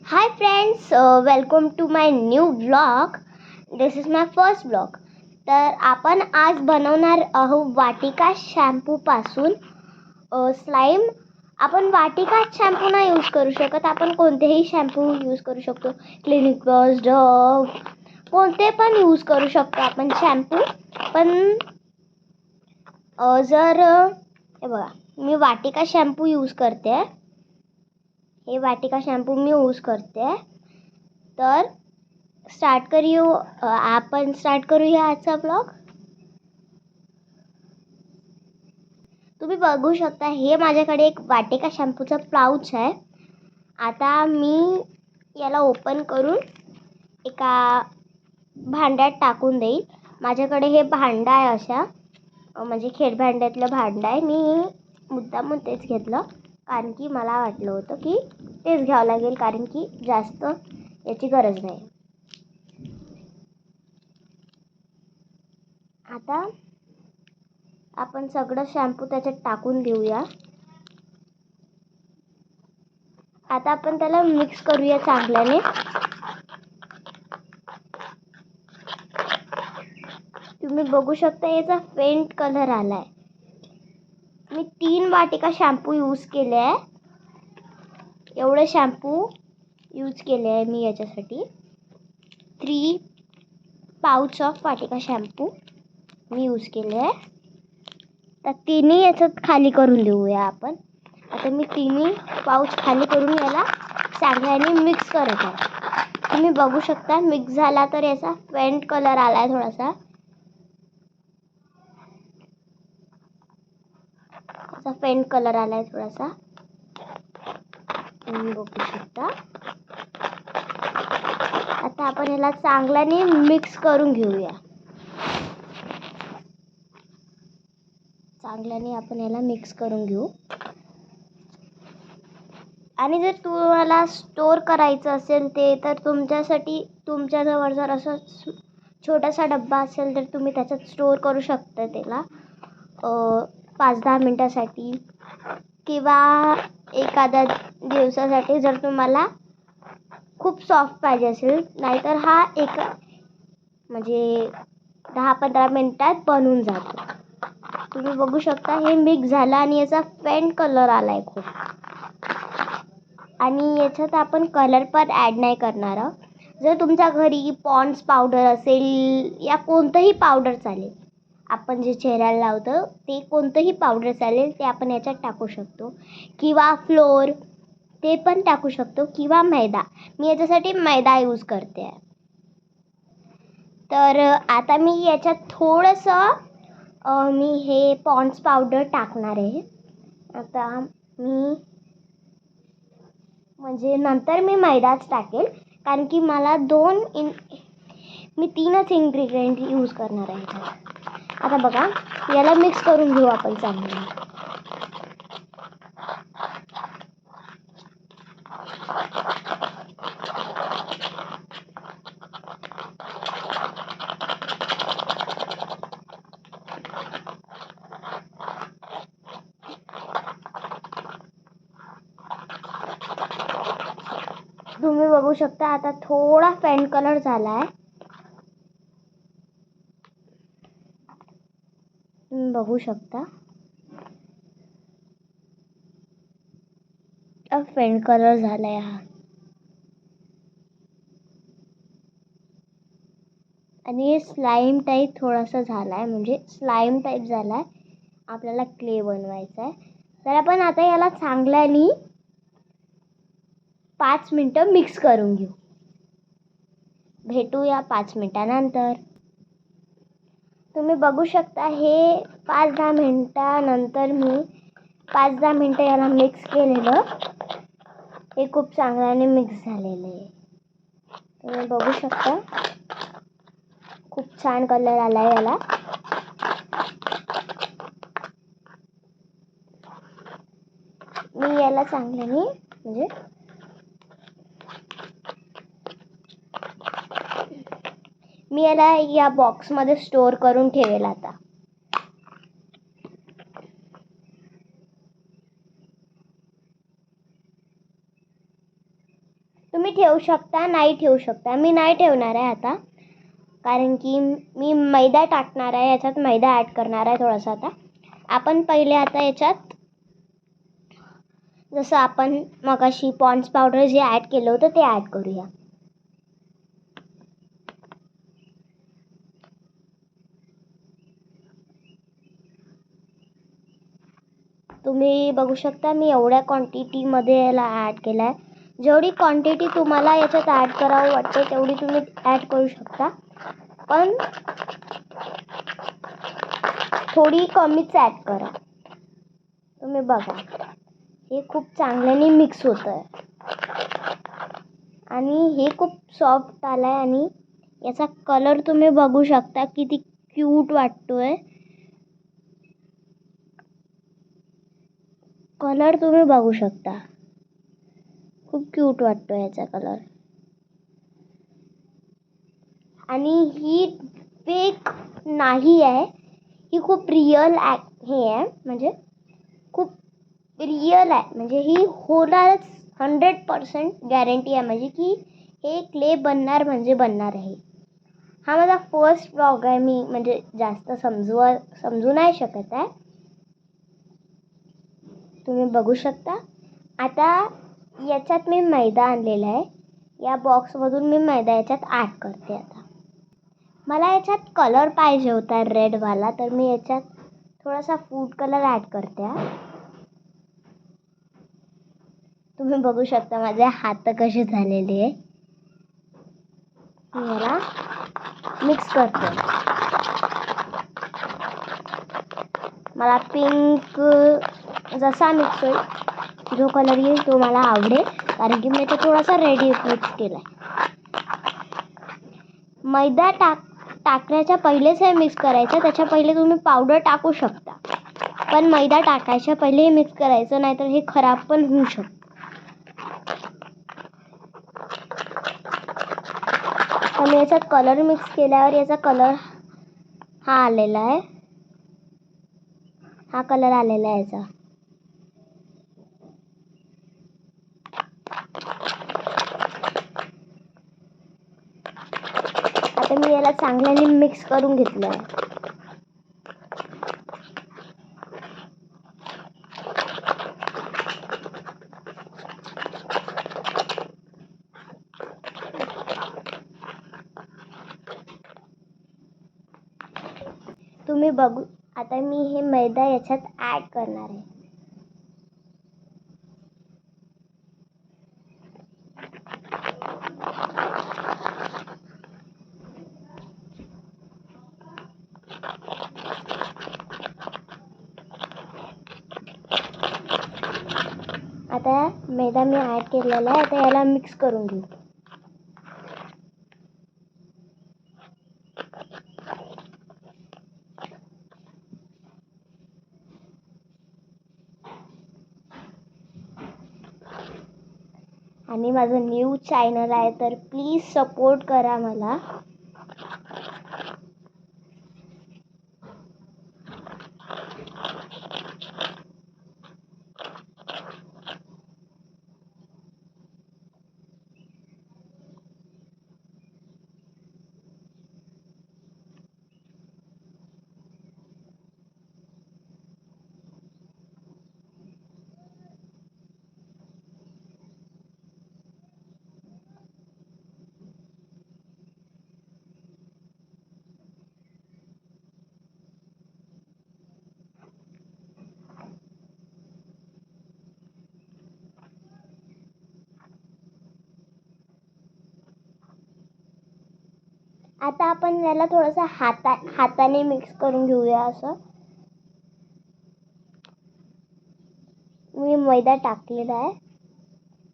Hi friends, welcome to my new vlog. This is my first vlog. तर आपण आज बनवणार आहोत वाटिका शॅम्पू पासून स्लाइम. आपण वाटिका शॅम्पू नाही यूज करू शकत, आपण कोणतेही शॅम्पू यूज करू शकतो. क्लिनिक प्लस, डव, कोणते पण यूज करू शकतो आपण शॅम्पू. पण जर हे बघा, मी वाटिका शॅम्पू यूज करते. हे वाटिका शॅम्पू मी यूज करते. तर आपण स्टार्ट करूया आजचा ब्लॉग. तुम्ही बघू शकता, हे माझ्याकडे एक वाटिका शॅम्पूचा पाउच आहे. आता मी याला ओपन करून एका भांड्यात टाकून देईल. माझ्याकडे हे भांडं आहे, अशा म्हणजे खेळभांड्यातलं भांडं आहे. मी मुद्दामून तेच घेतलं, कारण की मला वाटलं होतं की तेच घ्यावं लागेल, कारण की जास्त याची गरज नाही. आता आपण सगळं शॅम्पू त्याच्यात टाकून घेऊया. आता आपण त्याला मिक्स करूया चांगल्याने. तुम्ही बघू शकता, याचा फेंट कलर आलाय. मी 3 वाटिका शॅम्पू यूज केले आहे. एवढे शॅम्पू यूज केले आहे मी याच्यासाठी. 3 pouch of Vatika shampoo me use केले आहे. तर तिन्ही याच्यात खाली करून देऊया आपण. आता मी तिन्ही पाउच खाली करून याला चांगल्याने मिक्स करत आहे. तुम्ही बघू शकता, मिक्स झाला तर याचा फेंट कलर आलाय थोडासा. याचा फेंट कलर आलाय थोडासा, तुम्ही बघू शकता. आता आपण याला चांगल्याने मिक्स करून घेऊया. चांगल्याने आपण याला मिक्स करून घेऊ. आणि जर तुम्हाला स्टोर करायचं असेल ते, तर तुमच्याजवळ जर असं छोटासा डब्बा असेल तर तुम्ही त्याच्यात स्टोर करू शकता त्याला 5-10 मिनटासाठी किंवा एखाद्या दिवसासाठी, जर तुम्हाला खूप सॉफ्ट पाहिजे असेल. नाहीतर हा म्हणजे 10-15 मिनटात बनून जातो. तुम्ही बघू शकता, हे मिक्स झालं आणि याचा फेंट कलर आलाय खूप. आणि याच्यात आपण कलर पण ॲड नाही करणार. जर तुमच्या घरी पॉन्ड्स पावडर असेल या कोणतंही पावडर चालेल, आपण जे चेहऱ्याला लावतो ते कोणतंही पावडर चालेल, ते आपण याच्यात टाकू शकतो. किंवा फ्लोर ते पण टाकू शकतो, किंवा मैदा. मी याच्यासाठी मैदा यूज करते. तर आता मी याच्यात थोडंसं मी हे पॉन्ड्स पावडर टाकणार आहे. आता म्हणजे नंतर मी मैदाच टाकेल, कारण की मला मी 3च इन्ग्रेडियंट यूज करणार आहे. आता बघा, याला मिक्स करून घेऊ आपण चांगलं. तुम्ही बघू शकता, आता थोडा फेंट कलर झालाय. तुम्ही बघू शकता, फेंट कलर झालाय हा. आणि स्लाइम टाईप थोडासा झालाय, म्हणजे स्लाइम टाईप झालाय. आपल्याला क्ले बनवायचा आहे. तर आपण आता याला चांगल्याने 5 मिनटं मिक्स करून घेऊ. भेटूया 5 मिनिटानंतर. तुम्ही बघू शकता, हे 5-10 मिनिटानंतर मी 5-10 मिनटं याला मिक्स केलेलं. हे खूप चांगल्याने मिक्स झालेलं आहे. तुम्ही बघू शकता, खूप छान कलर आलाय याला. मी याला चांगल्याने म्हणजे मी याला या बॉक्समध्ये स्टोर करून ठेवेल. आता तुम्ही ठेवू शकता, नाही ठेवू शकता. मी नाही ठेवणार आहे आता, कारण की मी मैदा टाकणार आहे याच्यात, मैदा ॲड करणार आहे थोडासा. आता आपण पहिले आता याच्यात जसं आपण मगाशी पॉन्ड्स पावडर जे ॲड केलं होतं ते ॲड करूया. तुम्ही बघू शकता मी एवढ्या क्वांटिटीमध्ये याला ॲड केलं आहे. जेवढी क्वांटिटी तुम्हाला याच्यात ॲड करावं वाटते तेवढी तुम्ही ॲड करू शकता, पण थोडी कमीच ॲड करा. तुम्ही बघा हे खूप चांगल्याने मिक्स होतं आहे आणि हे खूप सॉफ्ट आलं आहे आणि याचा कलर तुम्ही बघू शकता किती क्यूट वाटतो आहे. कलर तुम्ही बघू शकता, खूप क्यूट वाटतो याचा कलर. आणि ही फेक नाही आहे, ही खूप रिअल हे आहे, म्हणजे खूप रिअल आहे, म्हणजे ही होणारच. 100% गॅरंटी आहे माझी की हे क्ले बनणार म्हणजे बनणार आहे. हा माझा फर्स्ट व्लॉग आहे, मी म्हणजे जास्त समजू नाही शकत आहे. तुम्ही बघू शकता. आता याच्यात मी मैदा आणलेला आहे, या बॉक्समधून मी मैदा याच्यात ॲड करते. आता मला याच्यात कलर पाहिजे होता रेडवाला, तर मी याच्यात थोडासा फूड कलर ॲड करते. तुम्ही बघू शकता माझे हात कसे झालेले आहे. मी याला मिक्स करते. मला पिंक जसा मिक्स होईल, जो कलर येईल तो मला आवडेल, कारण की मी तो थोडासा रेडी मिक्स केला आहे. मैदा टाकण्याच्या पहिलेच हे मिक्स करायचं, त्याच्या पहिले तुम्ही पावडर टाकू शकता, पण मैदा टाकायच्या पहिले हे मिक्स करायचं, नाहीतर हे खराब पण होऊ शकतं. मी याचा कलर मिक्स केल्यावर याचा कलर हा आलेला आहे, हा कलर आलेला आहे याचा. आता मी याला चांगल्याने मिक्स करून घेतलं आहे. तुम्ही बघू, आता मी हे मैदा याच्यात ॲड करणार आहे. आता मैदा मी ॲड केलेला आहे, आता याला मिक्स करून घेऊ. आणि माझं न्यू चॅनल आहे, तर प्लीज सपोर्ट करा मला. आता आपण याला थोडंसं हाताने मिक्स करून घेऊया. असं मी मैदा टाकलेला आहे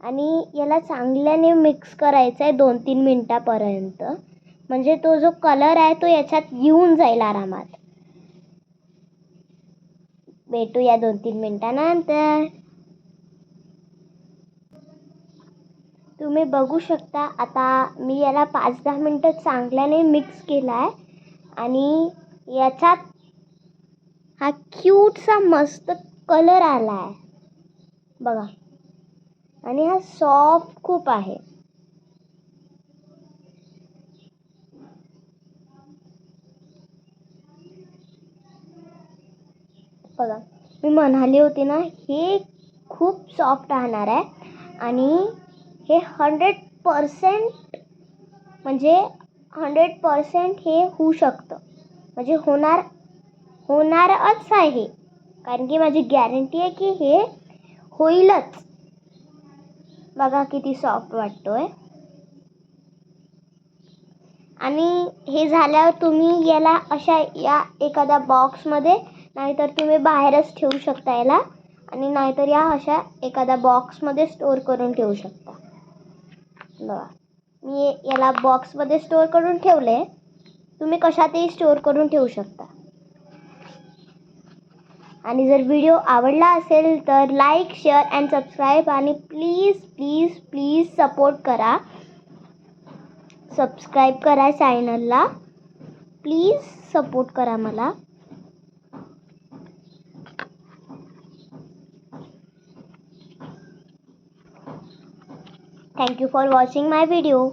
आणि याला चांगल्याने मिक्स करायचं आहे 2-3 मिनिटापर्यंत, म्हणजे तो जो कलर आहे तो याच्यात येऊन जाईल आरामात. भेटूया 2-3 मिनिटानंतर. तुम्ही बघू शकता आता मी याला 5-10 मिनिटं चांगल्याने मिक्स केला आहे आणि याच्यात हा क्यूटसा मस्त कलर आला आहे बघा. आणि हा सॉफ्ट खूप आहे. बघा, मी म्हणाली होती ना, हे खूप सॉफ्ट राहणार आहे आणि हे 100% म्हणजे 100% हे होऊ शकतं, म्हणजे होणारच आहे, कारण की माझी गॅरंटी आहे की हे होईलच. बघा किती सॉफ्ट वाटतोय. आणि हे झाल्यावर तुम्ही याला अशा या एखाद्या बॉक्समध्ये, नाहीतर तुम्ही बाहेरच ठेवू शकता याला, आणि नाहीतर या अशा एखाद्या बॉक्समध्ये स्टोअर करून ठेवू शकता. बघा, मी याला बॉक्समध्ये स्टोअर करून ठेवले. तुम्ही कशातही स्टोअर करून ठेवू शकता. आणि जर व्हिडिओ आवडला असेल तर लाईक, शेअर अँड सबस्क्राईब, आणि प्लीज प्लीज प्लीज सपोर्ट करा. सबस्क्राईब करा चॅनलला. प्लीज सपोर्ट करा मला. Thank you for watching my video.